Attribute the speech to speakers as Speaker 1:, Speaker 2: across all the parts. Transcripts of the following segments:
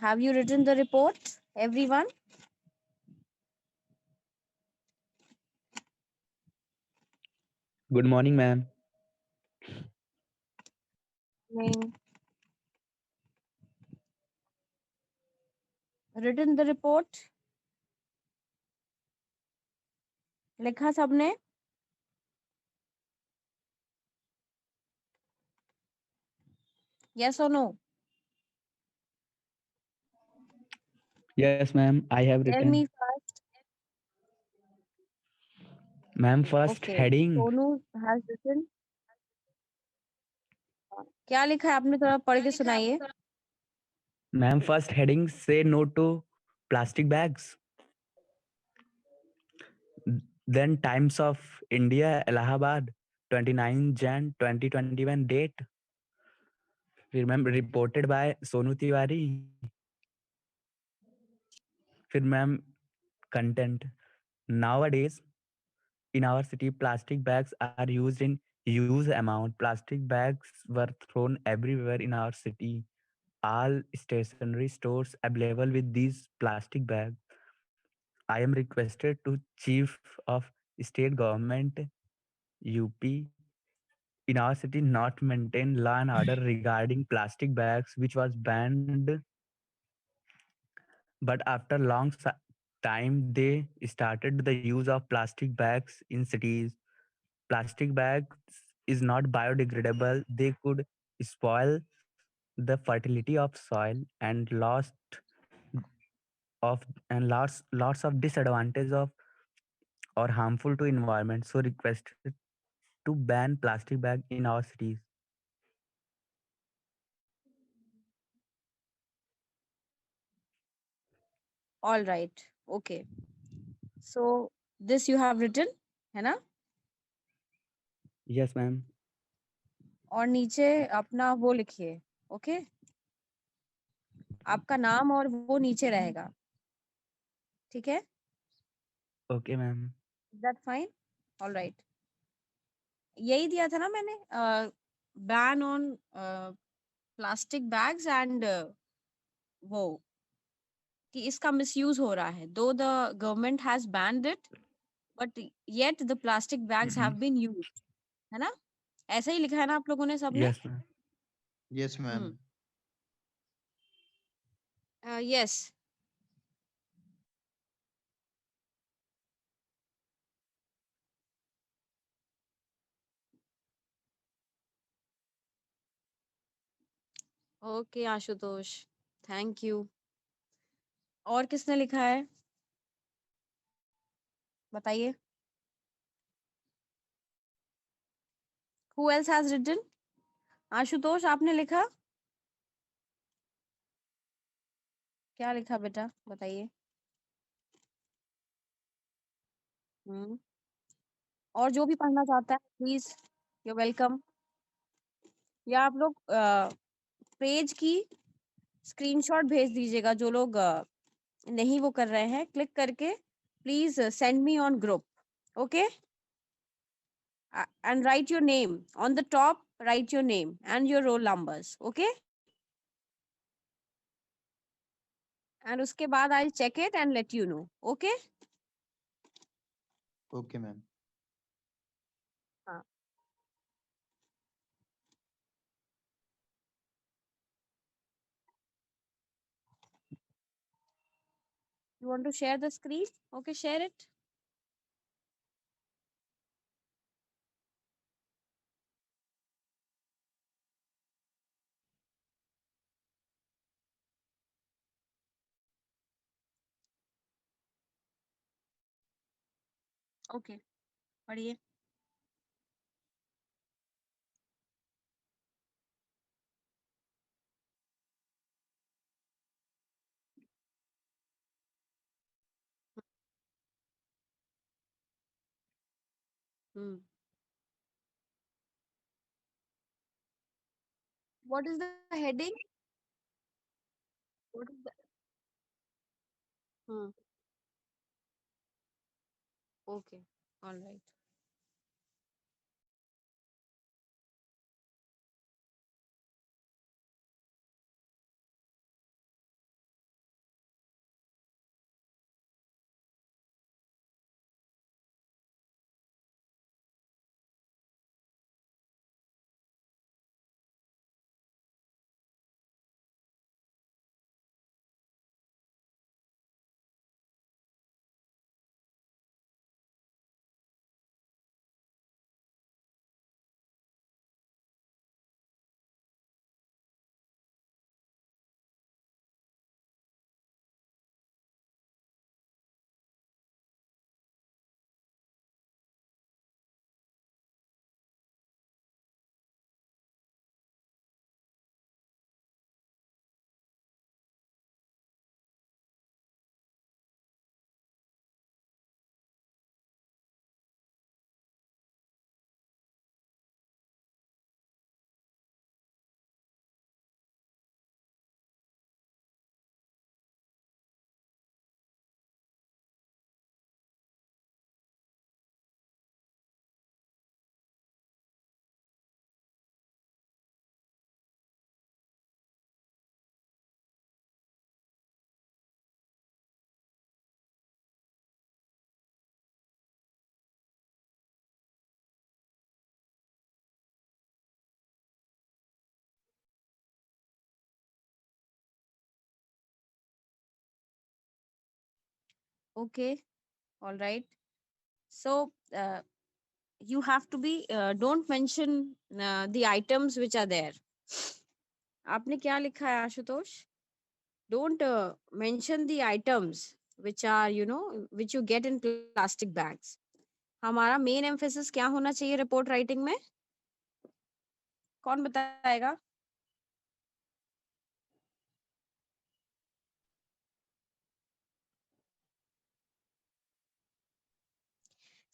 Speaker 1: Have you written the report, everyone?
Speaker 2: Good morning, ma'am.
Speaker 1: Morning. Written the report? लिखा सबने? Yes or no?
Speaker 2: Yes, ma'am. I have
Speaker 1: Tell
Speaker 2: written.
Speaker 1: me first.
Speaker 2: Ma'am, first
Speaker 1: Okay.
Speaker 2: heading.
Speaker 1: Sonu has written. क्या लिखा है आपने थोड़ा पढ़ के सुनाइए.
Speaker 2: Ma'am, first heading say no to plastic bags. Then Times of India, Allahabad, 29 Jan 2021 date. Remember, reported by Sonu Tiwari. फिर ma'am content. Nowadays, in our city, plastic bags are used in huge amount. Plastic bags were thrown everywhere in our city. All stationery stores available with these plastic bags. I am requested to Chief of State Government UP in our city not maintain law and order regarding plastic bags, which was banned. But after long time, they started the use of plastic bags in cities. Plastic bags is not biodegradable. They could spoil the fertility of soil and of lots of disadvantage of or harmful to environment. So requested to ban plastic bag in our cities.
Speaker 1: All right. Okay. So this you have written, है ना?
Speaker 2: Yes, ma'am.
Speaker 1: और नीचे अपना वो लिखिए. Okay. आपका नाम और वो नीचे रहेगा. ठीक है?
Speaker 2: Okay, ma'am.
Speaker 1: Is that fine? All right. यही दिया था ना मैंने, ban on plastic bags and वो कि इसका मिसयूज हो रहा है. Though the government has banned it, but yet the plastic bags have
Speaker 2: Mhm.
Speaker 1: Been used. है ना? ऐसा ही लिखा है ना आप लोगों ने सबने?
Speaker 2: Yes, ma'am.
Speaker 3: Yes,
Speaker 1: hmm.
Speaker 3: ma'am.
Speaker 1: Yes. Okay Ashutosh, thank you. और किसने लिखा है बताइए? Who else has written? Ashutosh आपने लिखा? क्या लिखा बेटा बताइए? हम्म. और जो भी पढ़ना चाहता है प्लीज, यू वेलकम. या आप लोग पेज की स्क्रीनशॉट भेज दीजिएगा जो लोग नहीं वो कर रहे हैं. क्लिक करके please send me on group. Okay. And write your name on the top. Write your name and your roll numbers. Okay. And उसके बाद I check it and let you know. Okay.
Speaker 3: Okay, ma'am.
Speaker 1: हाँ. You want to share the screen? Okay, share it. Okay. पढ़िए. हम्म. What is the heading? What is the? Hmm. Okay. All right. Okay, all right. So you have to be don't mention the items which are there. आपने क्या लिखा है Ashutosh? Don't mention the items which are which you get in plastic bags. हमारा main emphasis क्या होना चाहिए report writing में? कौन बताएगा?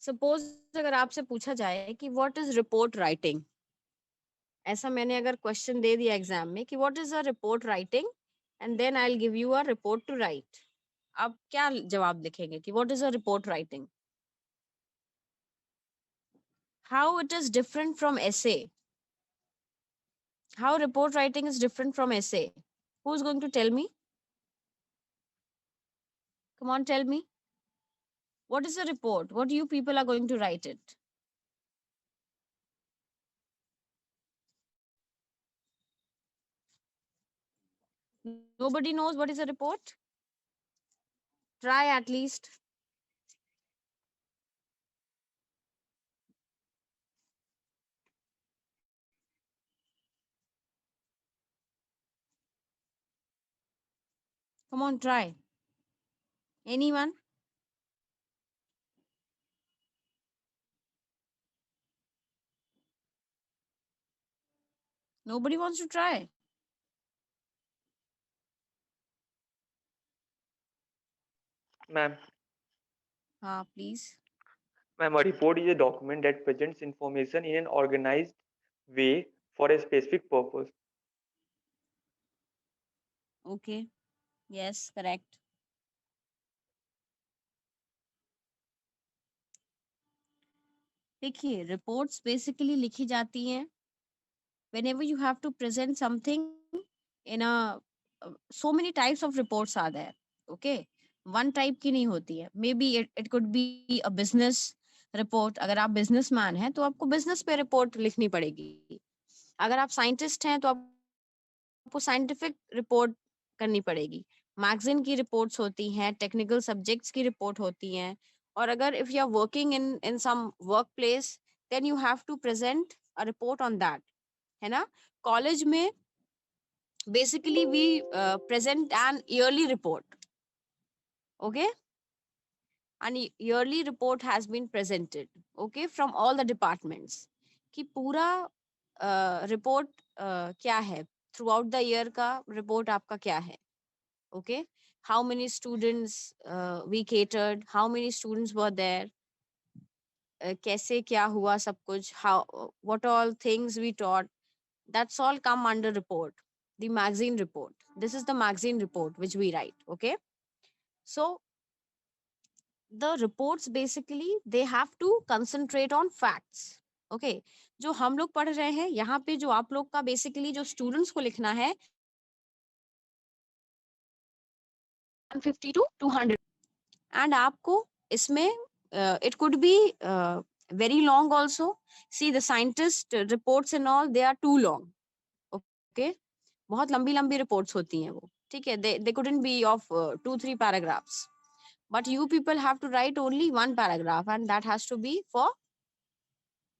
Speaker 1: सपोज अगर आपसे पूछा जाए कि व्हाट इज रिपोर्ट राइटिंग, ऐसा मैंने अगर क्वेश्चन दे दिया एग्जाम में कि what is a report writing and then I will give you a report to write, आप क्या जवाब लिखेंगे कि what is a report writing? How it is different from essay? How report writing is different from essay? Who is going to tell me? Come on, tell me. What is a report? What you people are going to write it? Nobody knows what is a report? Try at least. Come on, try. Anyone? Nobody wants to try.
Speaker 3: Ma'am,
Speaker 1: Please.
Speaker 3: ma'am, a report is a document that presents information in an organized way for a specific purpose.
Speaker 1: Okay. Yes, correct. देखिए, reports basically लिखी जाती हैं whenever you have to present something in a so many types of reports are there. Okay, one type की नहीं होती है. Maybe it could be a business report. अगर आप businessman हैं तो आपको business पे report लिखनी पड़ेगी. अगर आप scientist हैं तो आपको scientific report करनी पड़ेगी. मैगजीन की रिपोर्ट्स होती हैं, टेक्निकल सब्जेक्ट्स की रिपोर्ट होती हैं, और अगर if you are working in some work place then you have to present a report on that, है ना? कॉलेज में basically we present an yearly report. Okay, an yearly report has been presented, okay, from all the departments कि पूरा report क्या है, through out the year का report आपका क्या है. Okay, how many students we catered, how many students were there, कैसे क्या हुआ सब कुछ, how what all things we taught, that's all come under report, the magazine report. This is the magazine report which we write. Okay, so the reports basically they have to concentrate on facts. Okay, जो हम लोग पढ़ रहे हैं यहाँ पे, जो आप लोग का बेसिकली जो स्टूडेंट्स को लिखना है 150 to 200, एंड आपको इसमें it could be very long also. See, the scientist reports and all, they are too long. Okay, बहुत लंबी लंबी रिपोर्ट्स होती हैं वो, ठीक है, they couldn't be of 2-3 paragraphs, but you people have to write only one paragraph and that has to be for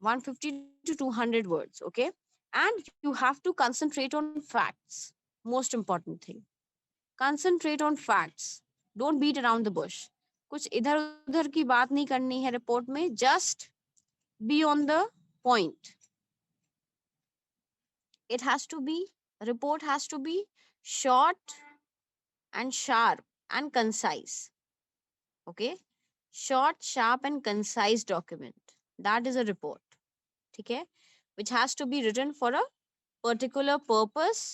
Speaker 1: 150 to 200 words. Okay, and you have to concentrate on facts. Most important thing, concentrate on facts. Don't beat around the bush. कुछ इधर उधर की बात नहीं करनी है report में, just be on the point. It has to be, report has to be short and sharp and concise. Okay, short, sharp and concise document, that is a report. ठीक है, which has to be written for a particular purpose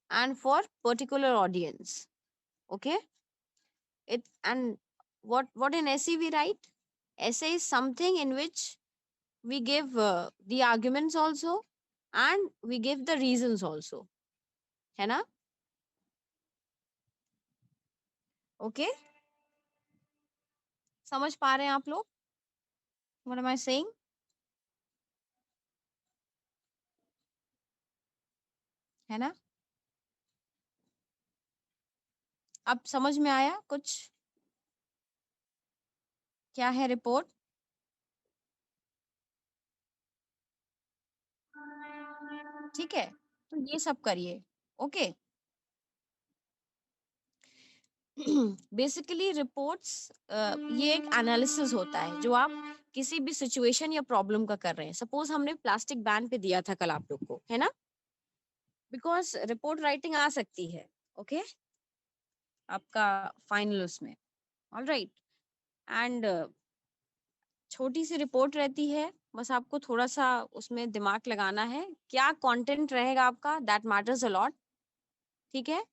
Speaker 1: and for particular audience. Okay, it, and what in essay we write? Essay is something in which we give the arguments also and we give the reasons also, है ना? Okay, समझ पा रहे हैं आप लोग what am I saying? है ना? अब समझ में आया कुछ? क्या है रिपोर्ट? ठीक है, तो ये सब करिए। ओके। बेसिकली रिपोर्ट्स ये एक एनालिसिस होता है जो आप किसी भी सिचुएशन या प्रॉब्लम का कर रहे हैं। सपोज हमने प्लास्टिक बैन पे दिया था कल आप लोग को, है ना? बिकॉज रिपोर्ट राइटिंग आ सकती है। ओके, आपका फाइनल उसमें। All right. एंड छोटी सी रिपोर्ट रहती है, बस आपको थोड़ा सा उसमें दिमाग लगाना है। क्या कंटेंट रहेगा आपका, दैट मैटर्स अ लॉट। ठीक है।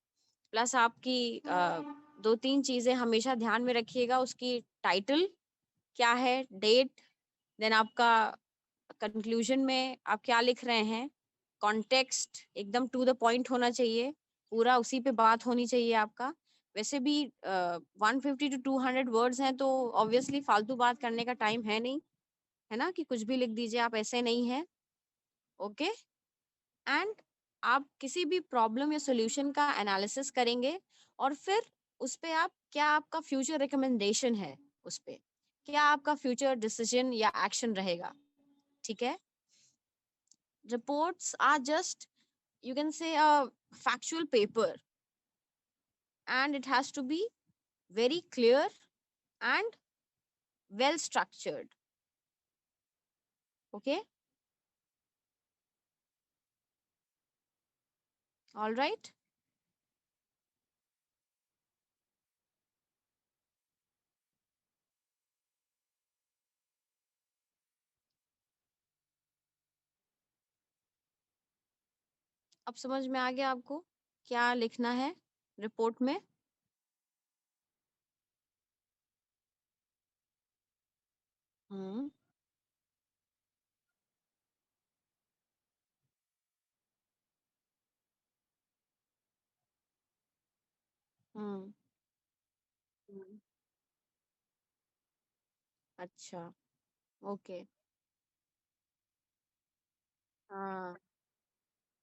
Speaker 1: प्लस आपकी दो तीन चीजें हमेशा ध्यान में रखिएगा। उसकी टाइटल क्या है, डेट, देन आपका कंक्लूजन में आप क्या लिख रहे हैं, कॉन्टेक्स्ट एकदम टू द पॉइंट होना चाहिए, पूरा उसी पे बात होनी चाहिए आपका। वैसे भी 150 to 200 वर्ड्स हैं, तो ऑब्वियसली फालतू बात करने का टाइम है नहीं, है ना, कि कुछ भी लिख दीजिए, आप ऐसे नहीं है। ओके। एंड आप किसी भी प्रॉब्लम या सॉल्यूशन का एनालिसिस करेंगे, और फिर उस पे आप क्या आपका फ्यूचर रिकमेंडेशन है, उस पे क्या आपका फ्यूचर डिसीजन या एक्शन रहेगा। ठीक है। Reports are just, you can say, a factual paper, and it has to be very clear and well structured. Okay. All right. अब समझ में आ गया आपको क्या लिखना है रिपोर्ट में? हम्म। हम्म। हम्म, अच्छा। ओके। हाँ।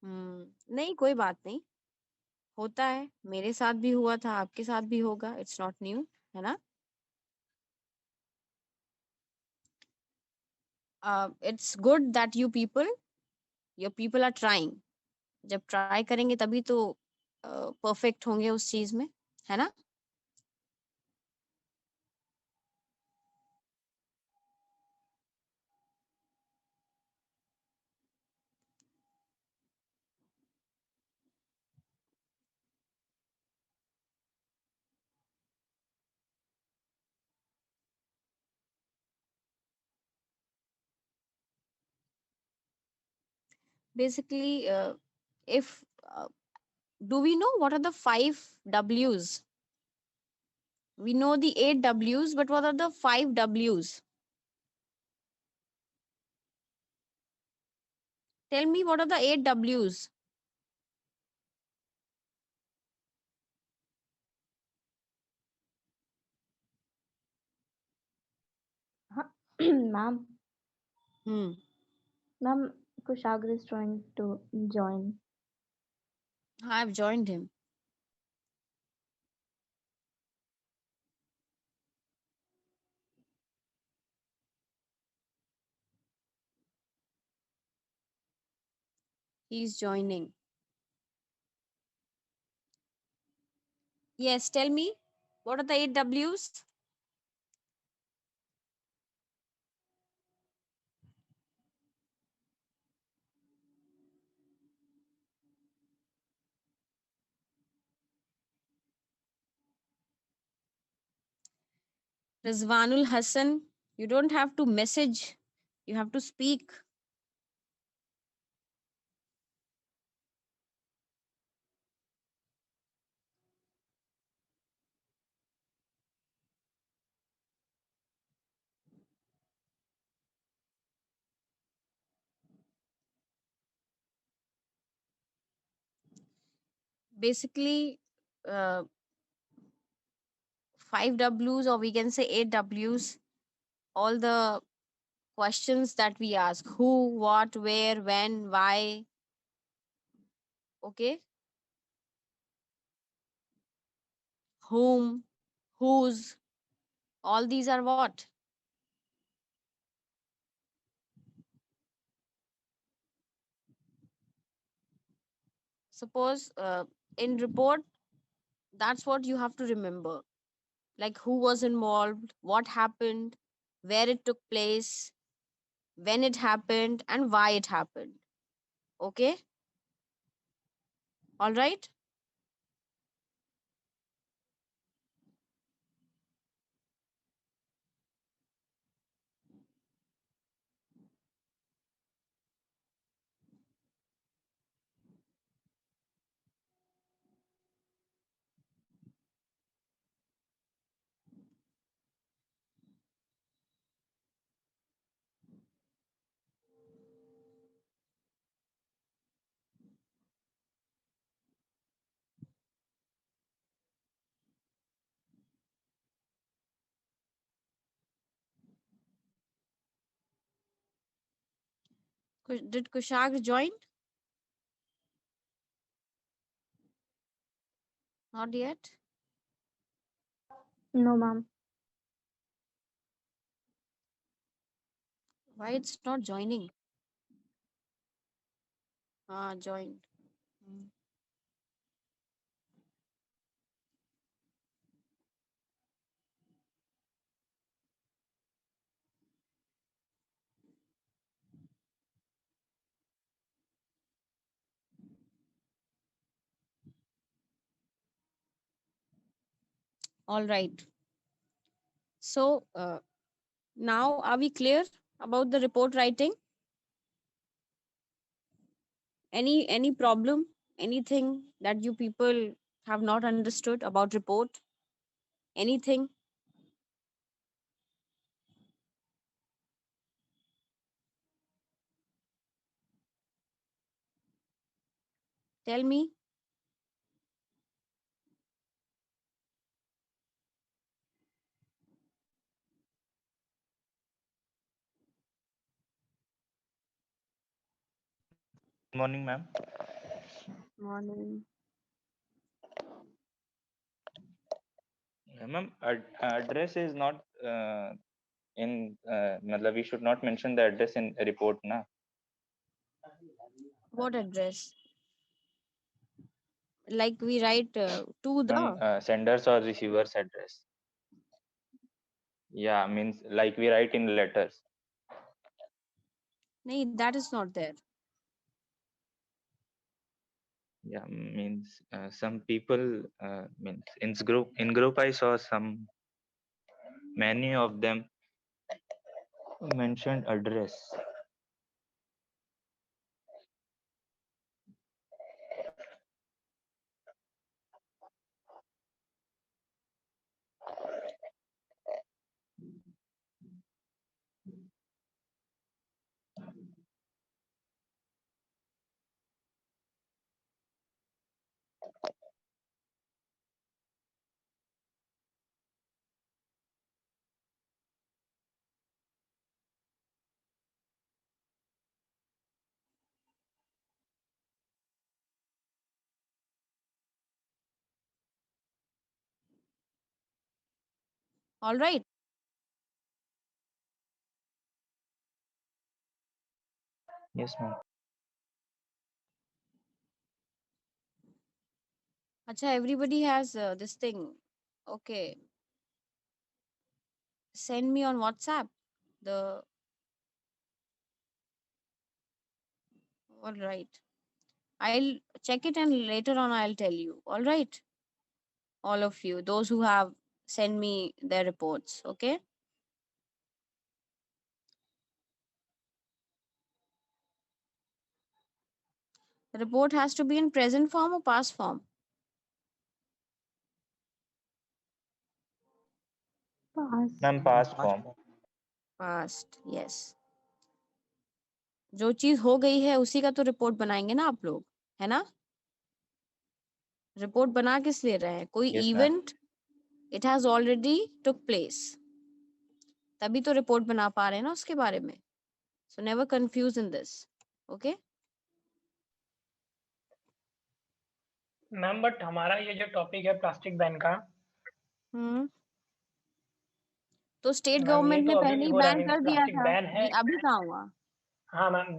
Speaker 1: नहीं, कोई बात नहीं, होता है, मेरे साथ भी हुआ था, आपके साथ भी होगा, इट्स नॉट न्यू, है ना? It's good that your people are trying. जब ट्राई करेंगे तभी तो परफेक्ट होंगे उस चीज में, है ना? Basically, if do we know what are the 5 W's? We know the 8 W's, but what are the 5 W's? Tell me, what are the 8 W's?
Speaker 4: हाँ, ma'am,
Speaker 1: Hmm.
Speaker 4: ma'am, Kushagra is trying to join.
Speaker 1: I've joined him. He's joining. Yes, tell me, what are the 8 W's? Rizwanul Hassan, you don't have to message, you have to speak. Basically, uh, 5 W's, or we can say 8 W's, all the questions that we ask: who, what, where, when, why. Okay. Whom, whose, all these are what? suppose in report, that's what you have to remember, like who was involved, what happened, where it took place, when it happened, and why it happened. Okay, all right. Did Kushag join? Not yet.
Speaker 4: No, ma'am.
Speaker 1: Why it's not joining? Joined. All right. So now are we clear about the report writing? Any problem? Anything that you people have not understood about report? Anything? Tell me.
Speaker 5: Morning, ma'am.
Speaker 1: Morning.
Speaker 5: Ma'am, address is not in. Matlab, we should not mention the address in a report, na.
Speaker 1: What address? Like we write to
Speaker 5: Ma'am,
Speaker 1: the.
Speaker 5: sender's or receiver's address. Yeah, means like we write in letters.
Speaker 1: No, that is not there.
Speaker 5: Yeah, means some people means in group I saw some many of them mentioned address.
Speaker 1: All right.
Speaker 5: Yes, ma'am.
Speaker 1: Acha, everybody has this thing. Okay. Send me on WhatsApp the. All right. I'll check it and later on I'll tell you. All right. All of you, those who have sent me their reports. Okay. The report has to be in present form or past form.
Speaker 4: Pass.
Speaker 5: Ma'am, past form.
Speaker 1: Past. Yes. जो चीज हो गई है उसी का तो report बनाएंगे ना आप लोग, है ना? रिपोर्ट बना किस लिए रहे हैं? कोई
Speaker 5: Yes, ma'am.
Speaker 1: Event it has already took place, तभी तो रिपोर्ट बना पा रहे हैं ना उसके बारे में. So never confuse in this. Okay
Speaker 6: ma'am, but हमारा ये जो टॉपिक है प्लास्टिक बैन का,
Speaker 1: तो स्टेट
Speaker 6: मैम ये
Speaker 1: गवर्नमेंट ने
Speaker 6: तो अभी
Speaker 1: पहले
Speaker 6: भी
Speaker 1: ही
Speaker 6: हो रहा है,
Speaker 1: बैन
Speaker 6: मीन्स
Speaker 1: कर दिया
Speaker 6: प्लास्टिक
Speaker 1: था.
Speaker 6: बैन है.
Speaker 1: ये अभी कहाँ हुआ?
Speaker 6: हाँ मैम,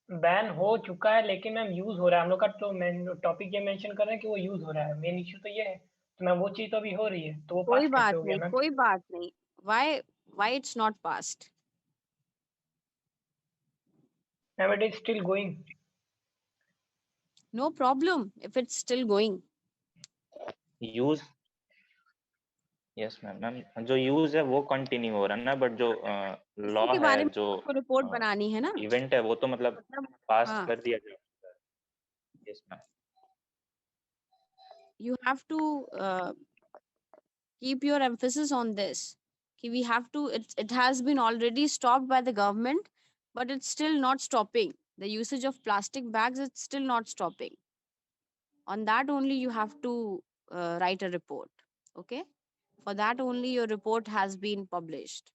Speaker 6: बैन हो चुका है लेकिन मैम यूज हो रहा है हम लोग का। तो मैं टॉपिक ये मेंशन कर रहे हैं कि वो यूज हो रहा है, मेन इश्यू तो ये है। तो मैम वो चीज तो अभी हो रही है, तो वो
Speaker 1: कोई
Speaker 6: पास कैसे
Speaker 1: बात
Speaker 6: हो गया
Speaker 1: नहीं,
Speaker 6: मैम?
Speaker 1: कोई बात नहीं। Why it's not passed?
Speaker 6: Ma'am it is still going.
Speaker 1: No problem if it's still going.
Speaker 5: Use yes ma'am. Ma'am जो यूज है वो कंटिन्यू हो रहा है ना, बट जो लॉ
Speaker 1: इसी के
Speaker 5: है,
Speaker 1: बारे में
Speaker 5: जो
Speaker 1: आपको रिपोर्ट बनानी है ना,
Speaker 5: इवेंट है, वो तो मतलब
Speaker 1: मतलब
Speaker 5: पास
Speaker 1: हाँ,
Speaker 5: कर दिया जाएगा। Yes ma'am.
Speaker 1: you have to keep your emphasis on this. We have to, it has been already stopped by the government, but it's still not stopping. The usage of plastic bags, it's still not stopping. On that only you have to write a report. Okay, for that only your report has been published.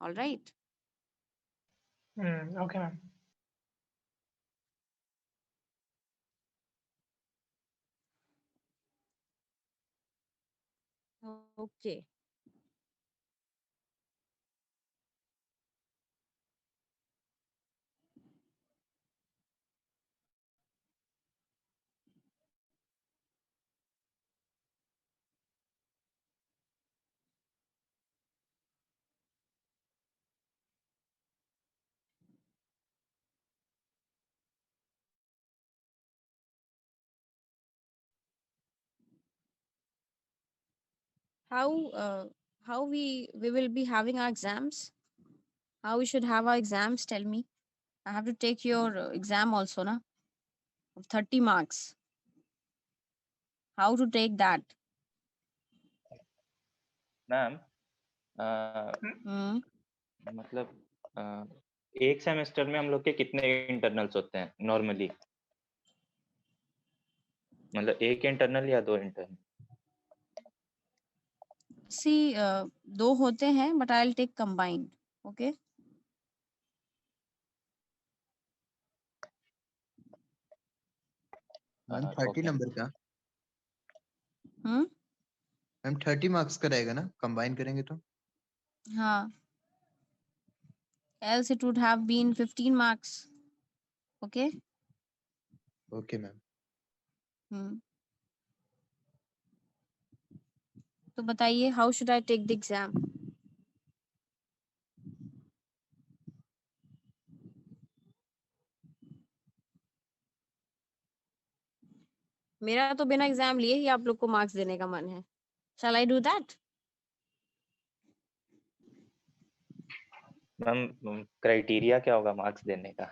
Speaker 1: All right.
Speaker 6: Okay ma'am.
Speaker 1: Okay. How we will be having our exams? How we should have our exams? Tell me. I have to take your exam also, na? Of 30 marks. How to take that?
Speaker 5: Ma'am
Speaker 1: Hmm.
Speaker 5: मतलब एक semester में हम लोग के कितने internals होते हैं normally? मतलब एक इंटरनल या दो इंटरनल?
Speaker 1: See, दो होते हैं, but I'll take combined. Okay.
Speaker 7: Ma'am 30
Speaker 5: okay.
Speaker 7: Number का।
Speaker 1: Hmm.
Speaker 7: मैम 30 मार्क्स का रहेगा ना कंबाइन करेंगे तो?
Speaker 1: हाँ. Else it would have been 15 marks. Okay.
Speaker 7: Okay ma'am.
Speaker 1: Hmm. तो बताइए, how should I take the exam? मेरा तो बिना एग्जाम लिए ही आप लोग को मार्क्स देने का मन है. Shall I do that?
Speaker 5: Ma'am criteria क्या होगा मार्क्स देने का?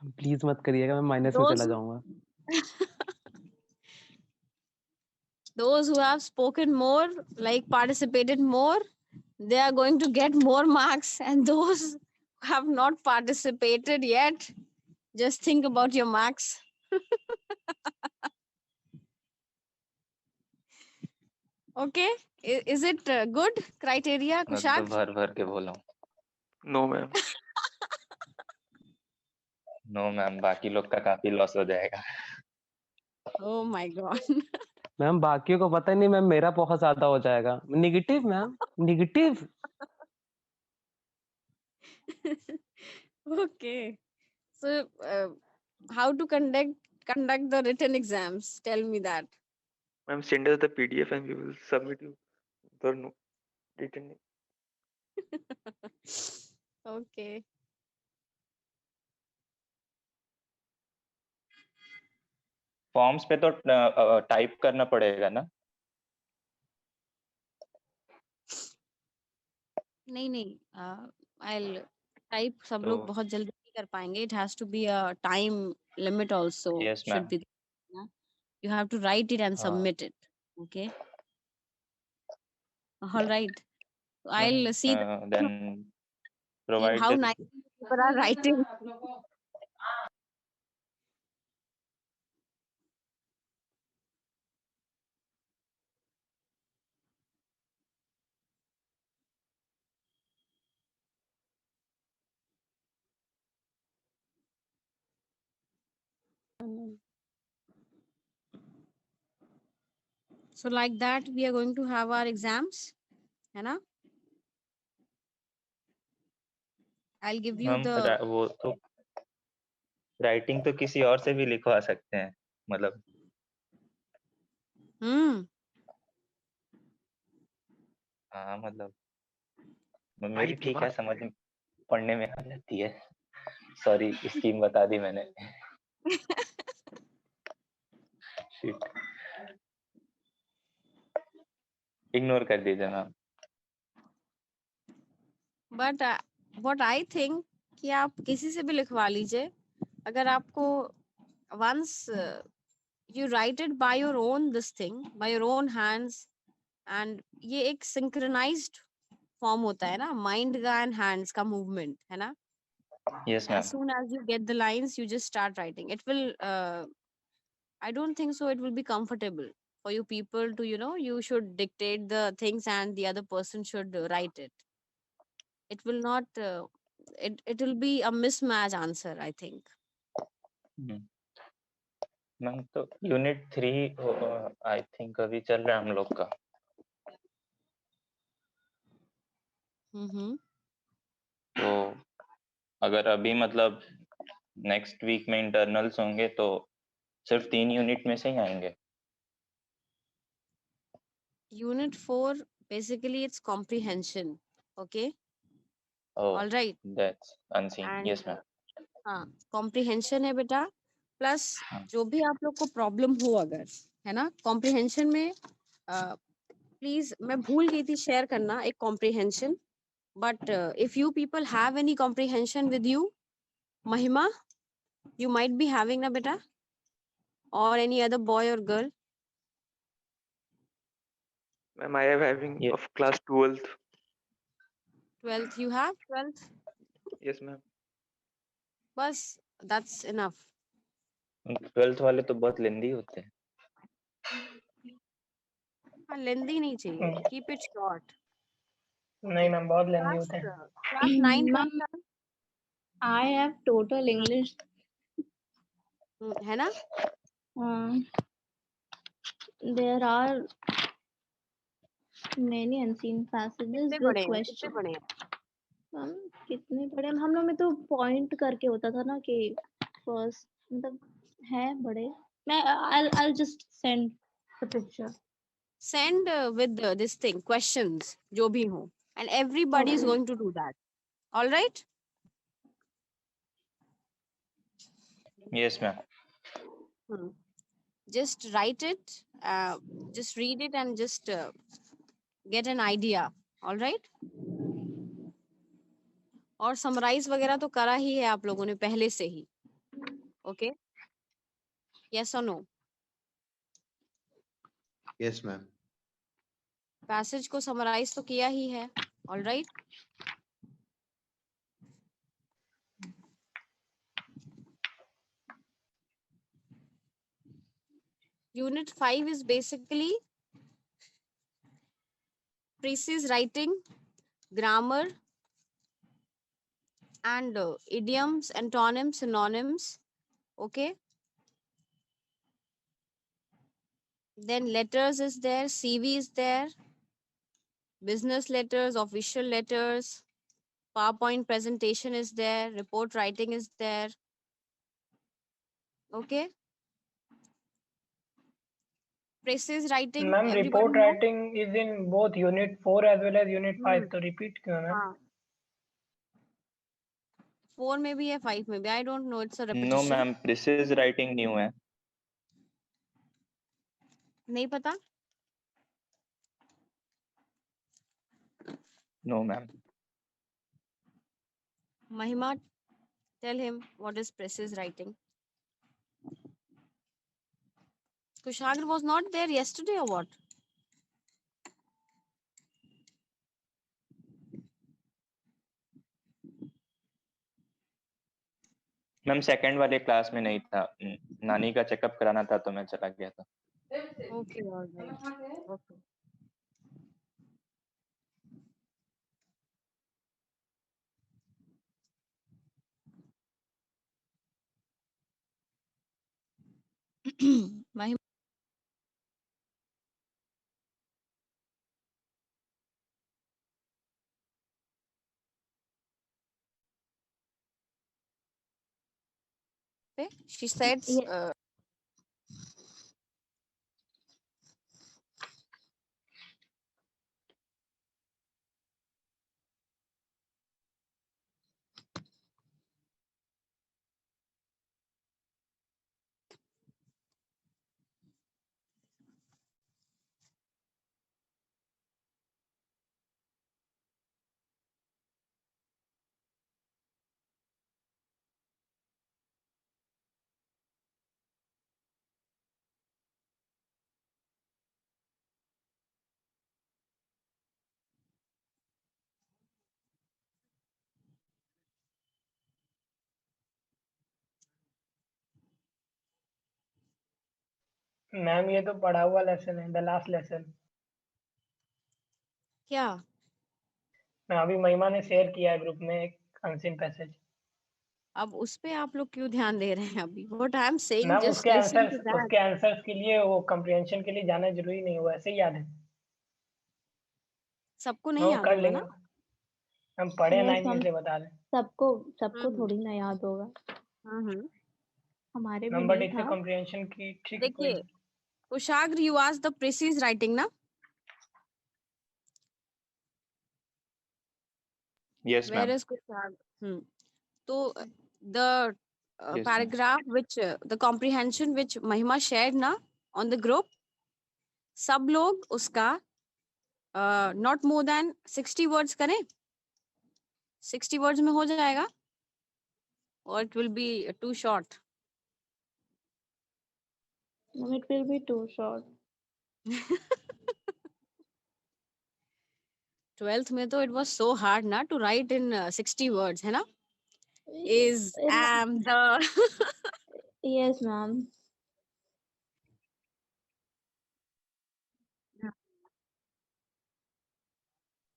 Speaker 8: प्लीज मत करिएगा, मैं माइनस में चला
Speaker 1: Those
Speaker 8: जाऊंगा।
Speaker 1: those who have spoken more, like participated more, they are going to get more marks, and those who have not participated yet, just think about your marks. Okay, is it good criteria,
Speaker 5: मैं तो
Speaker 1: Kushak?
Speaker 5: भर भर के बोला हूँ।
Speaker 3: No ma'am.
Speaker 5: No ma'am, बाकी लोग का काफी लॉस हो जाएगा।
Speaker 1: Oh my god.
Speaker 8: मैम बाकियों को पता ही नहीं मैम, मेरा बहुत ज्यादा हो जाएगा। Negative ma'am, negative.
Speaker 1: Okay, so how to conduct the written exams? Tell me that.
Speaker 3: Ma'am, send us the PDF and we will submit you the written.
Speaker 1: Okay.
Speaker 5: Forms पे तो टाइप करना पड़ेगा ना?
Speaker 1: नहीं नहीं, I'll type. सब
Speaker 5: तो
Speaker 1: लोग बहुत जल्दी नहीं कर पाएंगे. It has to be a time limit also.
Speaker 5: Yes
Speaker 1: Should
Speaker 5: ma'am.
Speaker 1: be there, na? You have to write it and
Speaker 5: हाँ
Speaker 1: submit it. Okay. All right. So
Speaker 5: ma'am,
Speaker 1: I'll see
Speaker 5: then provide
Speaker 1: how
Speaker 5: the
Speaker 1: nicely people are writing. So like that, we are going to have our exams, है ना? I'll give you
Speaker 5: ma'am
Speaker 1: the
Speaker 5: वो तो writing तो किसी और से भी लिखवा सकते हैं, मतलब हाँ मतलब मेरी ठीक है, समझ में पढ़ने में आ जाती है। सॉरी स्कीम बता दी मैंने। Shit. इग्नोर कर दीजिए ma'am.
Speaker 1: But what I think कि आप किसी से भी लिखवा लीजिए, अगर आपको once you write it by your own this thing, by your own hands, and ये एक synchronized form होता है ना, mind का and hands का movement है ना.
Speaker 5: Yes
Speaker 1: As
Speaker 5: ma'am.
Speaker 1: soon as you get the lines, you just start writing. It will I don't think so it will be comfortable for you people to, you should dictate the things and the other person should write it. It will not it will be a mismatch answer, I think.
Speaker 5: Ma'am तो unit 3 I think अभी चल रहा है हम लोग का। तो अगर अभी मतलब नेक्स्ट वीक में इंटरनल्स होंगे तो सिर्फ 3 यूनिट में से ही आएंगे।
Speaker 1: Unit 4 basically it's comprehension. Okay. All right.
Speaker 5: That's unseen.
Speaker 1: And
Speaker 5: yes ma'am.
Speaker 1: हाँ, comprehension है बेटा, प्लस जो भी आप लोग को प्रॉब्लम हो अगर, है ना, comprehension में प्लीज मैं भूल गई थी शेयर करना एक comprehension, but if you people have any comprehension with you, Mahima, you might be having na beta, or any other boy or girl.
Speaker 3: Ma'am, I am having
Speaker 5: Yeah.
Speaker 3: of class 12th.
Speaker 1: 12th you have 12th.
Speaker 3: Yes, ma'am.
Speaker 1: बस that's enough.
Speaker 5: 12th वाले तो बहुत लेंदी होते हैं।
Speaker 1: हाँ, लेंदी नहीं चाहिए, keep it short.
Speaker 6: नहीं मैम बहुत लेंदी होते हैं।
Speaker 1: Class 9
Speaker 4: Ma'am, I have total English.
Speaker 1: है ना.
Speaker 4: There are many unseen passages
Speaker 1: कितने
Speaker 4: with
Speaker 1: बड़े हैं, कितने
Speaker 4: questions.
Speaker 1: बड़े हैं.
Speaker 4: मैम कितने बड़े हम लोग में तो पॉइंट करके होता था ना कि फर्स्ट मतलब है बड़े। मैं I'll just send the picture.
Speaker 1: Send with this thing questions जो भी हो, and everybody is
Speaker 4: Okay.
Speaker 1: going to do that. All right.
Speaker 5: Yes ma'am.
Speaker 1: Just write it, just read it and just get an idea. All right. और summarise वगैरह तो करा ही है आप लोगों ने पहले से ही. ओके. यस और नो.
Speaker 7: Yes, ma'am.
Speaker 1: पैसेज को समराइज तो किया ही है. All right. Unit 5 is basically precise writing, grammar, and idioms, antonyms, synonyms. Okay. Then letters is there, CV is there, business letters, official letters, PowerPoint presentation is there, report writing is there. Okay. Precise writing,
Speaker 6: ma'am
Speaker 1: everybody
Speaker 6: report
Speaker 1: know?
Speaker 6: Writing is in both unit 4 as well as unit 5, तो repeat क्यों ma'am?
Speaker 1: हाँ. 4 में भी है, 5 में भी. I don't know, it's a
Speaker 5: no
Speaker 1: repetition.
Speaker 5: Ma'am precise writing new है।
Speaker 1: नहीं पता.
Speaker 5: No ma'am.
Speaker 1: Mahima, tell him what is precise writing. Kushagra was not there yesterday or what?
Speaker 5: Ma'am second वाले क्लास में नहीं था, नानी का चेकअप कराना था तो मैं चला गया था।
Speaker 1: Okay, all right. Okay. Mahima. She said,
Speaker 4: Yeah.
Speaker 6: Ma'am ये तो पढ़ा हुआ लेसन है, द लास्ट लेसन।
Speaker 1: क्या?
Speaker 6: मैं अभी महिमा ने शेयर किया है ग्रुप में एक अनसीन पैसेज।
Speaker 1: अब उस पे आप लोग क्यों ध्यान दे रहे हैं अभी? What I am saying,
Speaker 6: ma'am
Speaker 1: just listen to that.
Speaker 6: उसके आंसर्स के लिए वो कंप्रीहेंशन के लिए जाना जरूरी नहीं हुआ, ऐसे ही याद है।
Speaker 1: सबको
Speaker 6: मैं
Speaker 1: नहीं
Speaker 6: वो
Speaker 1: याद
Speaker 6: कर
Speaker 1: होगा
Speaker 6: लेंगे।
Speaker 1: ना।
Speaker 6: हम पढ़े
Speaker 4: यस,
Speaker 6: 9 में
Speaker 4: हम
Speaker 6: इसलिए बता रहे हैं।
Speaker 4: सबको
Speaker 1: हम्म
Speaker 4: थोड़ी ना याद होगा,
Speaker 1: हम्म।
Speaker 4: हमारे भी
Speaker 6: नंबर
Speaker 4: नहीं
Speaker 6: एक से
Speaker 4: था।
Speaker 6: कंप्रीहेंशन की ठीक है कोई
Speaker 1: देखिए कुशाग्र, you asked the precedes writing ना?
Speaker 5: Yes,
Speaker 1: Where
Speaker 5: ma'am.
Speaker 1: is Kushag? So the
Speaker 5: Yes, ma'am.
Speaker 1: paragraph which the comprehension which Mahima shared na on the group, सब लोग उसका not more than 60 words करें। 60 words में हो जाएगा, or it will be too short?
Speaker 4: No, it will be too short.
Speaker 1: 12th में तो it was so hard ना to write in 60 words, है ना? Is, am, the.
Speaker 4: Yes, ma'am.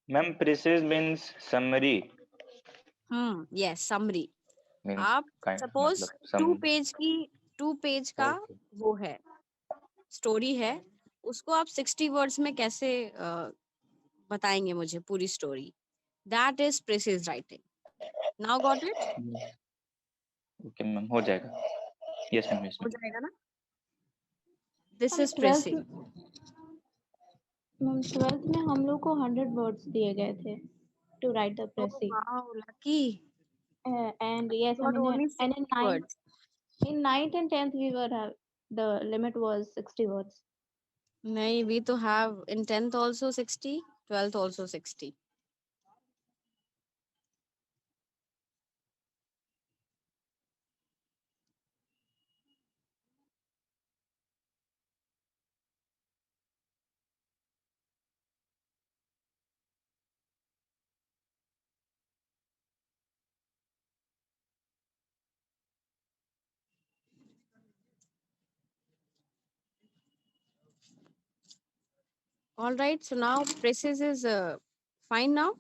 Speaker 5: Ma'am, precise means summary.
Speaker 1: Yes, summary.
Speaker 5: Means
Speaker 1: आप
Speaker 5: kind
Speaker 1: suppose
Speaker 5: मतलब
Speaker 1: 2
Speaker 5: some.
Speaker 1: Page का
Speaker 5: Okay.
Speaker 1: वो है, स्टोरी है, उसको आप 60 वर्ड्स में कैसे बताएंगे मुझे पूरी story? That is precise writing. Now got it?
Speaker 5: Okay, ma'am. हो जाएगा. Yes, ma'am. Yes,
Speaker 1: हो
Speaker 5: ma'am.
Speaker 1: जाएगा ना? दिस
Speaker 4: हम
Speaker 1: इज प्रिसाइज।
Speaker 4: 12th में हम लोग को 100 words दिए गए थे to write the
Speaker 1: oh
Speaker 4: précis.
Speaker 1: Wow, lucky.
Speaker 4: And yes, I
Speaker 1: got
Speaker 4: mean,
Speaker 1: only
Speaker 4: and
Speaker 1: 60 words.
Speaker 4: in 9th and 10th we were the limit was 60 words.
Speaker 1: नहीं, वी तो have in 10th also 60, 12th also 60। All right, so now precis is fine now.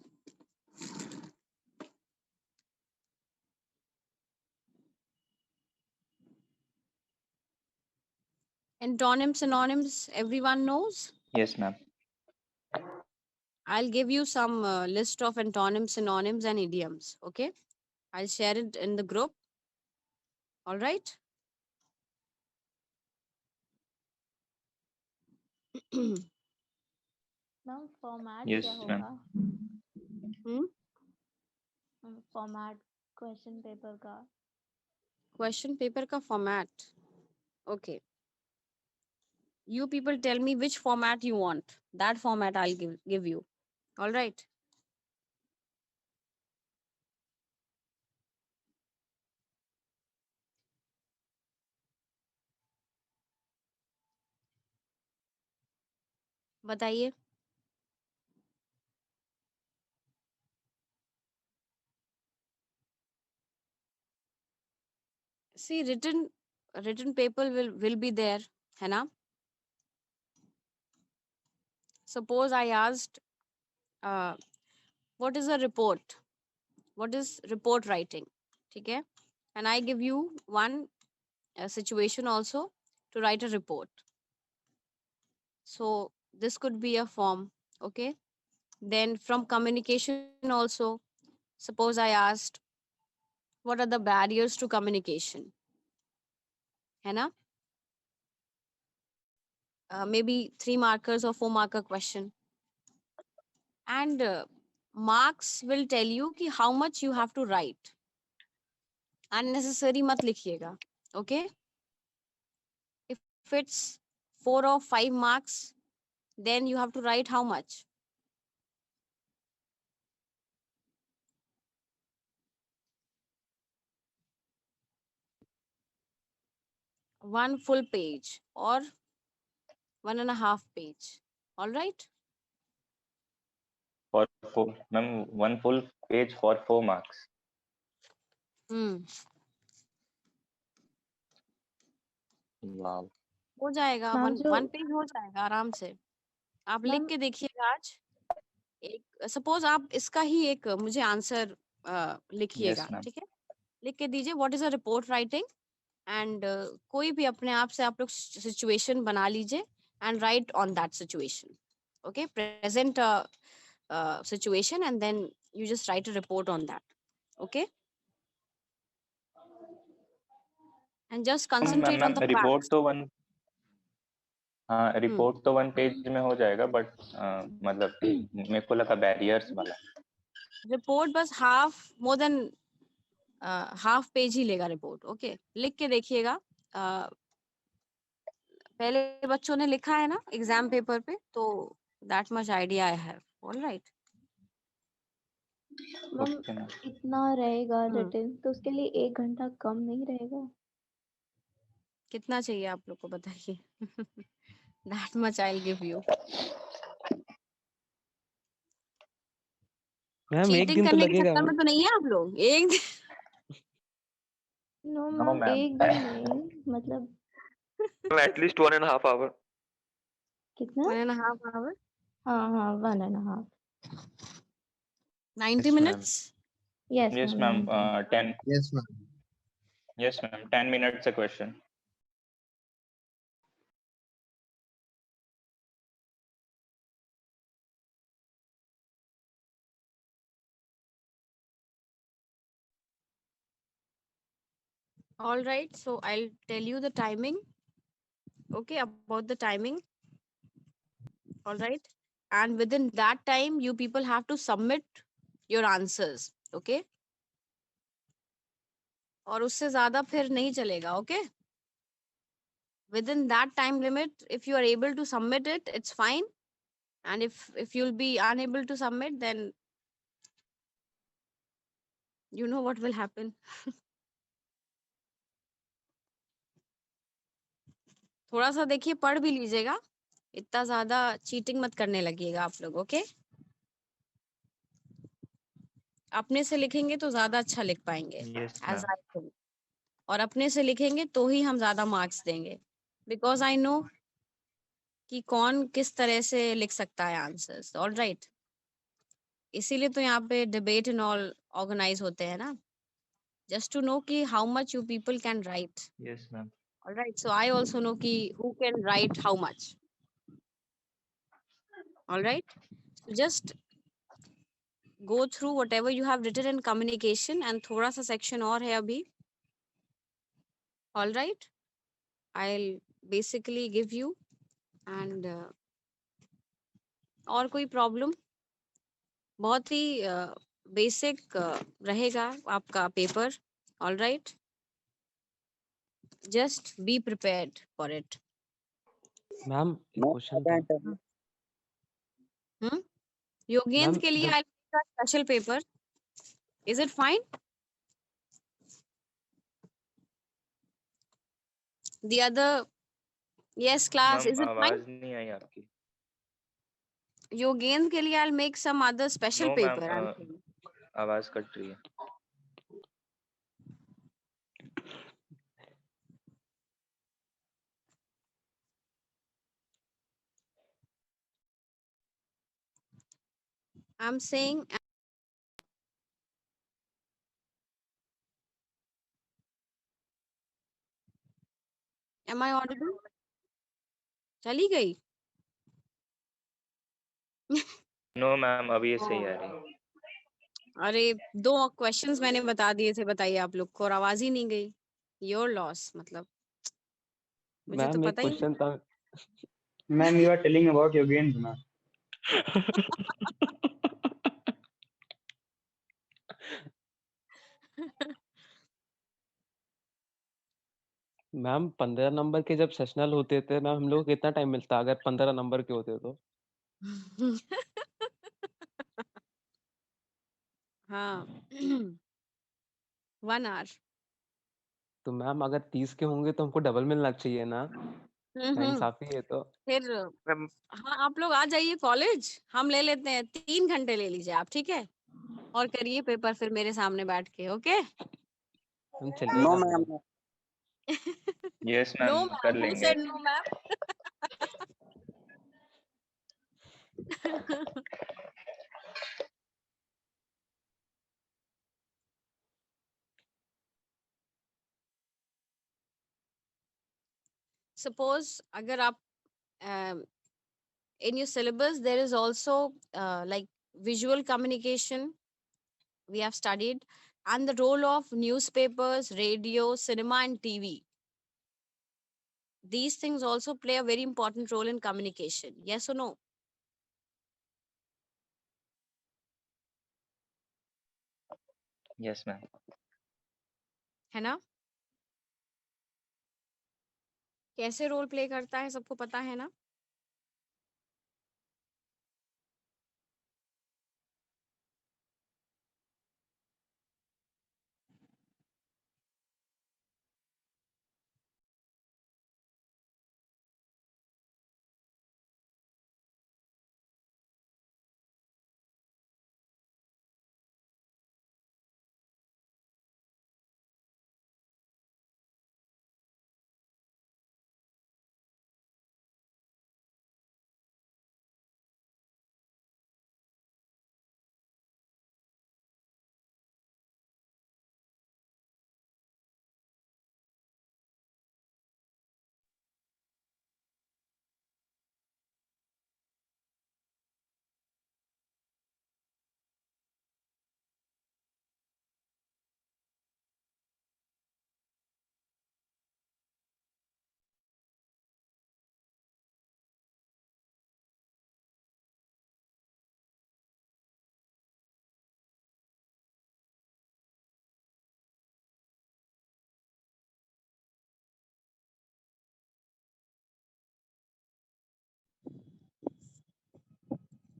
Speaker 1: Antonyms, synonyms, everyone knows.
Speaker 5: Yes, ma'am.
Speaker 1: I'll give you some list of antonyms, synonyms, and idioms. Okay, I'll share it in the group. All right.
Speaker 4: Now format
Speaker 5: Yes,
Speaker 4: क्या
Speaker 5: ma'am.
Speaker 4: होगा?
Speaker 1: Hmm?
Speaker 4: Format question paper का.
Speaker 1: Question paper ka format. Okay. You people tell me which format you want. That format I'll give you. All right. बताइए। See, written paper will be there, है ना? Suppose I asked, what is a report? What is report writing? ठीक है? And I give you one situation also to write a report. So this could be a form. Okay. Then from communication also, suppose I asked, what are the barriers to communication? है ना? Maybe 3 markers or 4 marker question. And marks will tell you कि how much you have to write. Unnecessary मत लिखिएगा. Okay? If it's 4 or 5 marks, then you have to write how much? One full page or 1.5 page. All right?
Speaker 5: For ma'am, 1 full page for 4 marks. Wow.
Speaker 1: हो जाएगा.
Speaker 4: Ma'am जो
Speaker 1: one page हो जाएगा आराम से. आप लिख
Speaker 4: मैम
Speaker 1: के देखिएगा आज. एक सपोज आप इसका ही एक मुझे आंसर लिखिएगा.
Speaker 5: ma'am.
Speaker 1: ठीक है? लिख के दीजिए what is a report writing. And कोई भी अपने आप से आप लोग सिचुएशन बना लीजिए and right on that situation. Okay? Present situation and then you just write a report on that. Okay? And just concentrate on the
Speaker 5: report
Speaker 1: facts.
Speaker 5: तो रिपोर्ट तो 1 पेज में हो जाएगा, बट मतलब मेरे को लगा बैरियर्स वाला.
Speaker 1: रिपोर्ट बस more than half page ही लेगा रिपोर्ट. ओके? लिख के देखिएगा. पहले बच्चों ने लिखा है ना एग्जाम पेपर पे, तो that much idea I have. All right?
Speaker 4: Ma'am
Speaker 5: Okay, ma'am.
Speaker 4: इतना रहेगा रिटन तो उसके लिए 1 घंटा कम नहीं रहेगा?
Speaker 1: कितना चाहिए आप लोग को बताइए. That much I'll give you.
Speaker 8: Ma'am एक
Speaker 1: चीटिंग
Speaker 8: दिन तो
Speaker 1: करने के
Speaker 8: लगेगा
Speaker 1: चक्कर में
Speaker 8: मैम.
Speaker 1: तो नहीं है आप लोग. एक दिन.
Speaker 4: No
Speaker 5: No,
Speaker 4: ma'am
Speaker 5: ma'am.
Speaker 4: 1 दिन नहीं, मतलब
Speaker 3: At least 1.5 hour.
Speaker 4: कितना?
Speaker 1: 1.5 hour.
Speaker 4: हाँ 1.5.
Speaker 1: 90
Speaker 5: Yes, ma'am.
Speaker 1: minutes.
Speaker 4: Yes
Speaker 5: Yes,
Speaker 4: ma'am.
Speaker 5: ma'am. 10.
Speaker 7: Yes, ma'am.
Speaker 5: Yes, ma'am. 10 minutes a question.
Speaker 1: All right, so I'll tell you the timing. Okay, about the timing. All right, and within that time you people have to submit your answers. Okay, और उससे ज्यादा फिर नहीं चलेगा. Okay, within that time limit, if you are able to submit it, it's fine. And if you'll be unable to submit, then you know what will happen. थोड़ा सा देखिए, पढ़ भी लीजिएगा. इतना ज्यादा चीटिंग मत करने लगिएगा आप लोग. ओके? अपने से लिखेंगे तो ज्यादा अच्छा लिख पाएंगे.
Speaker 5: Yes,
Speaker 1: as
Speaker 5: ma'am.
Speaker 1: I think. और अपने से लिखेंगे तो ही हम ज्यादा मार्क्स देंगे. बिकॉज आई नो कि कौन किस तरह से लिख सकता है आंसर्स. All right? इसीलिए तो यहाँ पे डिबेट एंड ऑल ऑर्गेनाइज होते हैं ना. जस्ट टू नो कि how much you people can write.
Speaker 5: Yes, ma'am.
Speaker 1: All right, so I also know ki who can write how much. All right, so just go through whatever you have written in communication and थोड़ा सा section और है अभी. All right, I'll basically give you and और कोई problem? बहुत ही basic रहेगा आपका paper. All right, just be prepared for it.
Speaker 8: Ma'am एक क्वेश्चन था.
Speaker 1: योगेंद्र
Speaker 8: मैम
Speaker 1: के लिए
Speaker 8: जब
Speaker 1: I'll make a special paper. Is it fine? The other, yes, class,
Speaker 5: Ma'am,
Speaker 1: is it fine?
Speaker 5: आवाज नहीं आई आपकी.
Speaker 1: योगेंद्र के लिए I'll make some other special
Speaker 5: No,
Speaker 1: paper.
Speaker 5: ma'am.
Speaker 1: I'm saying.
Speaker 5: आवाज कट रही है.
Speaker 1: I'm saying, am I audible? चली गई?
Speaker 5: No, ma'am. अभी ये सही आ रही है.
Speaker 1: अरे 2 क्वेश्चंस मैंने बता दिए थे, बताइए आप लोग को, और आवाज ही नहीं गई. Your loss. मतलब मुझे तो
Speaker 8: मैम एक
Speaker 1: पता ही नहीं।
Speaker 8: क्वेश्चन था।
Speaker 9: Ma'am, you are telling about Yogendra, ma'am.
Speaker 8: Ma'am 15 number के जब सेशनल होते थे मैम हम लोग को कितना टाइम मिलता अगर 15 नंबर के होते तो?
Speaker 1: हाँ 1 आवर।
Speaker 8: तो मैम अगर 30 के होंगे तो हमको डबल मिलना चाहिए ना? नाइंसाफी है तो।
Speaker 1: फिर
Speaker 3: मैम
Speaker 1: हाँ आप लोग आ जाइए कॉलेज, हम ले लेते हैं 3 घंटे ले लीजिए आप, ठीक है? और करिए पेपर फिर मेरे सामने बैठ के, ओके?
Speaker 8: हम
Speaker 9: No,
Speaker 8: चलिएगा
Speaker 9: ma'am.
Speaker 8: Ma'am.
Speaker 5: Yes,
Speaker 1: no
Speaker 5: ma'am, कर
Speaker 1: मैम, हु
Speaker 5: लेंगे।
Speaker 1: Said no ma'am? सपोज अगर आप in your syllabus there is also like visual communication we have studied, and the role of newspapers, radio, cinema and TV. These things also play a very important role in communication, yes or no?
Speaker 5: Yes, ma'am.
Speaker 1: है ना? कैसे role play करता है सबको पता है ना?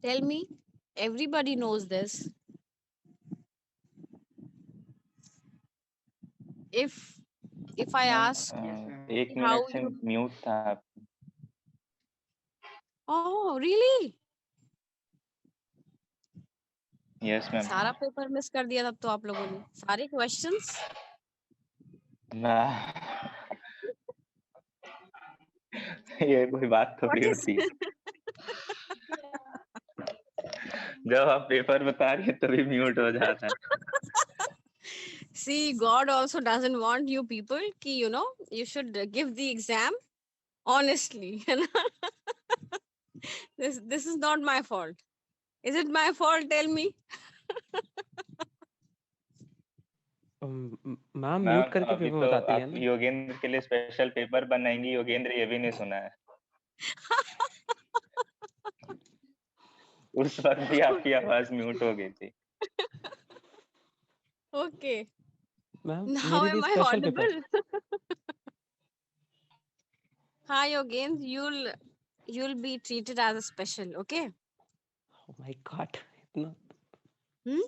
Speaker 1: Tell me, everybody knows this. If I
Speaker 5: Ma'am,
Speaker 1: ask
Speaker 5: एक
Speaker 1: how
Speaker 5: मिनट से
Speaker 1: you
Speaker 5: म्यूट था आप।
Speaker 1: oh really
Speaker 5: Yes, ma'am.
Speaker 1: सारा पेपर मिस कर दिया तब तो आप लोगों ने सारे क्वेश्चंस।
Speaker 5: ये कोई बात थोड़ी
Speaker 1: What is
Speaker 5: होती है। जब आप पेपर बता रही है तभी म्यूट हो जाता है।
Speaker 1: See, God also doesn't want you people ki you know you should give the exam honestly. है ना? This is not my fault. Is it my fault? Tell me.
Speaker 8: Ma'am mute
Speaker 5: ma'am
Speaker 8: करके
Speaker 5: अभी
Speaker 8: paper
Speaker 5: तो
Speaker 8: बताती है
Speaker 5: आप
Speaker 8: ना?
Speaker 5: योगेंद्र के लिए स्पेशल पेपर बनाएंगी, योगेंद्र ये भी नहीं सुना है। उस वक्त भी आपकी आवाज म्यूट हो गई थी।
Speaker 1: Okay.
Speaker 8: मैम
Speaker 1: Now
Speaker 8: मेरे लिए
Speaker 1: am I
Speaker 8: special paper.
Speaker 1: audible? Hi, Yogendra. You'll be treated as a special. Okay.
Speaker 8: Oh my God इतना।
Speaker 1: Hmm.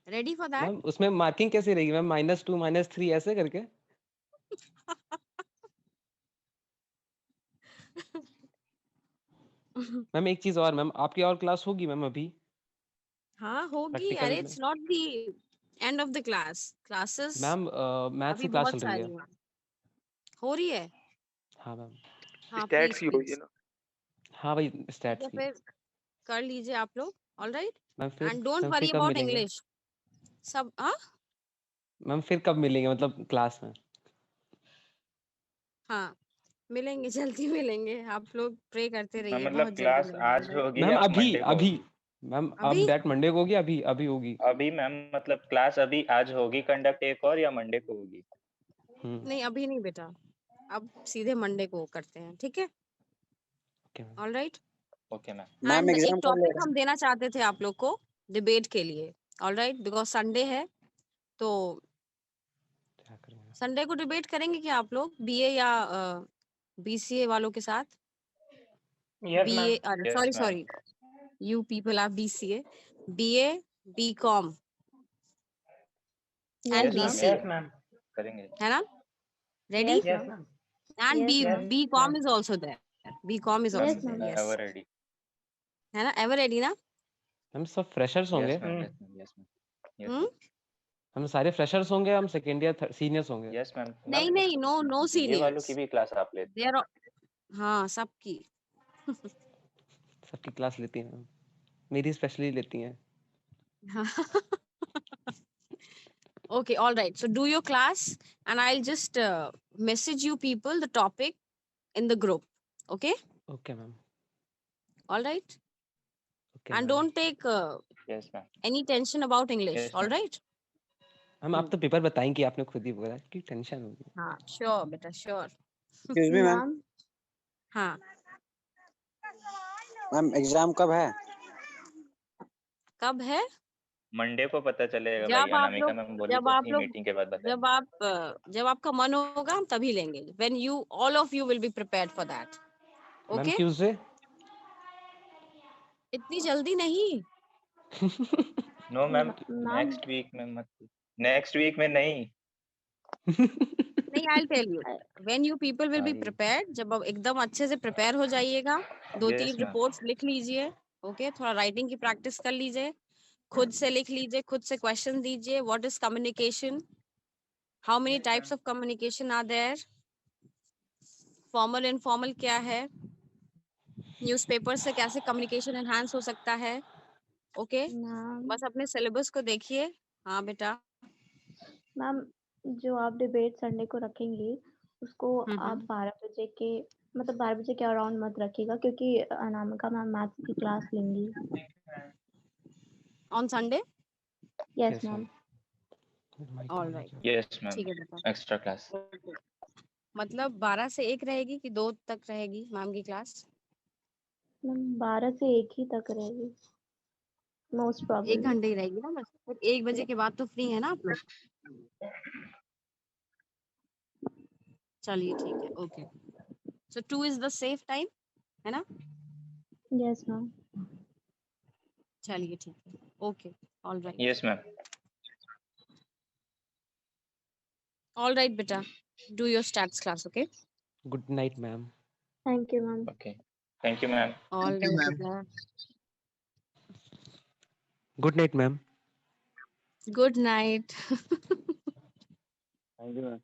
Speaker 1: Ready for that?
Speaker 8: Ma'am उसमें मार्किंग कैसे रहेगी मैम? -2 -3 ऐसे करके? मैम एक चीज और मैम आपकी और क्लास होगी मैम अभी
Speaker 1: हाँ होगी।
Speaker 8: प्रैक्टिकल
Speaker 1: अरे
Speaker 8: में?
Speaker 1: It's not the end of the classes
Speaker 8: ma'am maths
Speaker 1: अभी
Speaker 8: की क्लास
Speaker 1: बहुत
Speaker 8: चल रही
Speaker 1: सारी
Speaker 8: है।
Speaker 1: हैं। हो रही है?
Speaker 8: हाँ मैम।
Speaker 1: हाँ
Speaker 3: स्टैट्स
Speaker 1: प्लीज
Speaker 3: की होगी
Speaker 1: प्लीज
Speaker 3: ना।
Speaker 8: हाँ भाई
Speaker 1: ठीक
Speaker 8: स्टैट्स
Speaker 1: है
Speaker 8: की।
Speaker 1: फिर कर लीजिए आप लोग। All right
Speaker 8: ma'am
Speaker 1: and don't
Speaker 8: फिर
Speaker 1: वरी
Speaker 8: कब
Speaker 1: अबाउट
Speaker 8: मिलेंगे?
Speaker 1: इंग्लिश सब। हाँ
Speaker 8: मैम फिर कब मिलेंगे मतलब क्लास में?
Speaker 1: हाँ मिलेंगे, जल्दी मिलेंगे। आप लोग प्रे करते
Speaker 5: मैम
Speaker 1: रहिए,
Speaker 5: मतलब
Speaker 1: बहुत जल्दी
Speaker 5: क्लास
Speaker 1: मिलेंगे।
Speaker 5: आज
Speaker 1: all right?
Speaker 5: होगी
Speaker 8: मैम
Speaker 5: या
Speaker 8: अभी
Speaker 5: मंडे को
Speaker 8: अभी
Speaker 5: होगी?
Speaker 8: मैम
Speaker 1: अभी
Speaker 8: अब दैट मंडे को होगी अभी होगी?
Speaker 5: अभी मैम मतलब क्लास अभी आज होगी कंडक्ट एक और या मंडे को होगी?
Speaker 1: नहीं, अभी नहीं बेटा। अब सीधे मंडे को करते हैं, ठीक है?
Speaker 8: Okay ma'am.
Speaker 1: All right.
Speaker 5: Okay ma'am.
Speaker 10: Ma'am
Speaker 1: and एक
Speaker 10: एग्जाम कब ले
Speaker 1: टॉपिक
Speaker 10: रहे
Speaker 1: हम देना चाहते थे आप लोग को डिबेट के लिए, ऑल राइट, बिकॉज संडे है, तो
Speaker 8: क्या करेंगे?
Speaker 1: संडे को डिबेट करेंगे क्या आप लोग, बीए या बीसीए वालों के साथ?
Speaker 6: Yes ma'am.
Speaker 1: BA,
Speaker 5: Yes,
Speaker 1: sorry
Speaker 5: ma'am.
Speaker 1: Sorry, you people are BCA, BA, BCom and
Speaker 5: Yes, ma'am.
Speaker 1: BCA,
Speaker 6: yes ma'am.
Speaker 5: करेंगे।
Speaker 1: है ना? Ready?
Speaker 4: Yes,
Speaker 6: yes
Speaker 4: ma'am.
Speaker 6: Ma'am.
Speaker 1: And
Speaker 4: Yes,
Speaker 1: B
Speaker 4: ma'am.
Speaker 1: BCom is also there, BCom is
Speaker 5: Ma'am,
Speaker 1: also
Speaker 4: Yes, ma'am.
Speaker 1: There, yes,
Speaker 5: ever ready.
Speaker 1: है ना? Ever ready ना?
Speaker 8: हम सब freshers होंगे।
Speaker 5: Yes, ma'am. Yes, ma'am. Yes, ma'am. Yes,
Speaker 1: hmm?
Speaker 5: ma'am.
Speaker 8: हम सारे freshers होंगे, हम सेकेंड ईयर सीनियर्स होंगे।
Speaker 5: Yes, ma'am.
Speaker 1: नहीं
Speaker 5: Ma'am,
Speaker 1: नहीं, नो नो
Speaker 5: BA वालों
Speaker 1: सीनियर्स,
Speaker 5: की भी क्लास आप लेते
Speaker 1: देयर, हाँ सबकी।
Speaker 8: सबकी क्लास लेती हैं मैम, मेरी स्पेशली लेती हैं।
Speaker 1: Okay, all right. So do your class, and I'll just message you people the topic in the group. Okay,
Speaker 8: okay ma'am.
Speaker 1: all right.
Speaker 8: Okay
Speaker 1: And
Speaker 8: ma'am.
Speaker 1: don't take
Speaker 5: Yes, ma'am.
Speaker 1: any tension about English.
Speaker 5: Yes,
Speaker 1: All
Speaker 5: ma'am.
Speaker 1: right.
Speaker 8: Ma'am आप तो paper बताएंगी, आपने खुद ही बोला कि tension होगी।
Speaker 1: हाँ, sure, बेटा, sure.
Speaker 10: Excuse me ma'am,
Speaker 4: Ma'am,
Speaker 1: हाँ,
Speaker 10: मैम एग्जाम कब है?
Speaker 1: कब है?
Speaker 5: मंडे को पता चलेगा भाई,
Speaker 1: जब आप
Speaker 5: अनामिका
Speaker 1: लोग,
Speaker 5: मैम बोली
Speaker 1: जब
Speaker 5: तो
Speaker 1: आप
Speaker 5: थी
Speaker 1: लोग,
Speaker 5: मीटिंग के बाद बताएंगे।
Speaker 1: जब आपका मन होगा हम तभी लेंगे. When you, all of you will be prepared for that.
Speaker 8: Ma'am
Speaker 1: Okay.
Speaker 8: Tuesday?
Speaker 1: इतनी जल्दी नहीं.
Speaker 5: No ma'am,
Speaker 4: ma'am,
Speaker 5: next week में मत, नेक्स्ट वीक में नहीं।
Speaker 1: नहीं, I'll tell you. When you people will be
Speaker 5: भाई।
Speaker 1: prepared, जब आप एकदम अच्छे से प्रिपेयर हो जाइएगा, 2-3
Speaker 5: Yes, ma'am.
Speaker 1: रिपोर्ट्स लिख लीजिए, ओके, थोड़ा राइटिंग की प्रैक्टिस कर लीजिए, खुद से लिख लीजिए, खुद से क्वेश्चन दीजिए. What is communication, how many types of communication are there, formal informal क्या है, न्यूज़पेपर से कैसे कम्युनिकेशन एनहांस हो सकता है. ओके,
Speaker 4: ma'am,
Speaker 1: बस अपने सिलेबस को देखिए. हाँ बेटा.
Speaker 4: मैम जो आप डिबेट संडे को रखेंगे उसको आप 12 बजे के, मतलब 12 बजे के अराउंड मत रखिएगा, क्योंकि अनामिका मैम मैथ्स की क्लास लेंगी।
Speaker 1: On Sunday.
Speaker 4: Yes ma'am.
Speaker 1: All right,
Speaker 5: Yes, ma'am.
Speaker 1: ठीक है बेटा.
Speaker 5: Extra class.
Speaker 1: मतलब 12 से 1 रहेगी कि 2 तक रहेगी मैम की क्लास?
Speaker 4: मैम 12 से 1 ही तक रहेगी मोस्ट
Speaker 1: 1
Speaker 4: प्रॉब्ली।
Speaker 1: घंटे ही रहेगी ना बस. फिर 1 बजे के बाद तो फ्री है ना आप लोग? चलिए ठीक है. Okay, so 2 is the safe time, है ना?
Speaker 4: Yes ma'am.
Speaker 1: चलिए ठीक है. Okay, all right.
Speaker 5: Yes, ma'am.
Speaker 1: All right बेटा, do your stats class. Okay,
Speaker 8: good night ma'am.
Speaker 4: Thank you ma'am.
Speaker 5: Okay. Thank you, ma'am.
Speaker 1: All
Speaker 10: you,
Speaker 1: right
Speaker 10: ma'am.
Speaker 1: बेटा.
Speaker 8: Good night ma'am.
Speaker 1: Good night.
Speaker 9: Thank you ma'am.